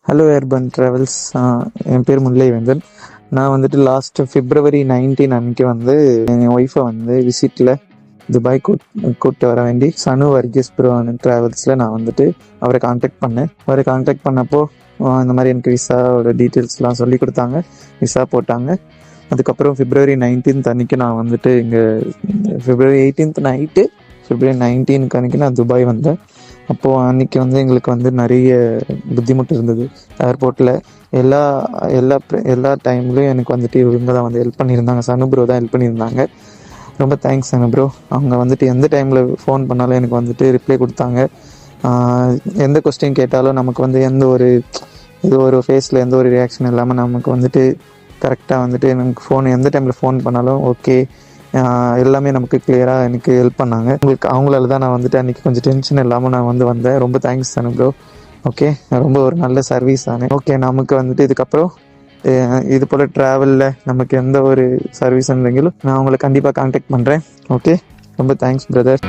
Hello urban travels. என் பேர் முல்லைவேந்தன். நான் வந்துட்டு லாஸ்ட் February 19 அன்னைக்கு வந்து என் ஒய்ஃபை வந்து விசிட்டில் துபாய் கூப்பிட்டு வர வேண்டி சனு வர்கீஸ் ப்ரோ ட்ராவல்ஸில் நான் வந்துட்டு அவரை காண்டாக்ட் பண்ணேன். அவரை காண்டாக்ட் பண்ணப்போ இந்த மாதிரி எனக்கு விசாவோட டீட்டெயில்ஸ்லாம் சொல்லி கொடுத்தாங்க. விசா போட்டாங்க. அதுக்கப்புறம் February 19 அன்னைக்கு நான் வந்துட்டு இங்கே February 18 நைட்டு February 19 அன்னைக்கு நான் துபாய் வந்தேன். அப்போது அன்றைக்கி வந்து எங்களுக்கு வந்து நிறைய புத்திமுட்டு இருந்தது ஏர்போர்ட்டில். எல்லா எல்லா எல்லா டைம்லேயும் எனக்கு வந்துட்டு இவங்க தான் வந்து ஹெல்ப் பண்ணியிருந்தாங்க. சனு ப்ரோ தான் ஹெல்ப் பண்ணியிருந்தாங்க. ரொம்ப தேங்க்ஸ் சனு ப்ரோ. அவங்க வந்துட்டு எந்த டைமில் ஃபோன் பண்ணாலும் எனக்கு வந்துட்டு ரிப்ளை கொடுத்தாங்க. எந்த கொஸ்டின் கேட்டாலும் நமக்கு வந்து இது ஒரு ஃபேஸில் எந்த ஒரு ரியாக்ஷன் இல்லாமல் நமக்கு வந்துட்டு கரெக்டாக வந்துட்டு எனக்கு எந்த டைமில் ஃபோன் பண்ணாலும் ஓகே எல்லாமே நமக்கு கிளியராக எனக்கு ஹெல்ப் பண்ணாங்க. அவங்களால தான் நான் வந்துட்டு அன்றைக்கி கொஞ்சம் டென்ஷன் இல்லாமல் நான் வந்தேன். ரொம்ப தேங்க்ஸ் தானே ப்ரோ. ஓகே, ரொம்ப ஒரு நல்ல சர்வீஸ் தானே. ஓகே, நமக்கு வந்துட்டு இதுக்கப்புறம் இது போல் ட்ராவலில் நமக்கு எந்த ஒரு சர்வீஸ் இருந்தீங்களும் நான் உங்களை கண்டிப்பாக கான்டாக்ட் பண்ணுறேன். ஓகே, ரொம்ப தேங்க்ஸ் பிரதர்.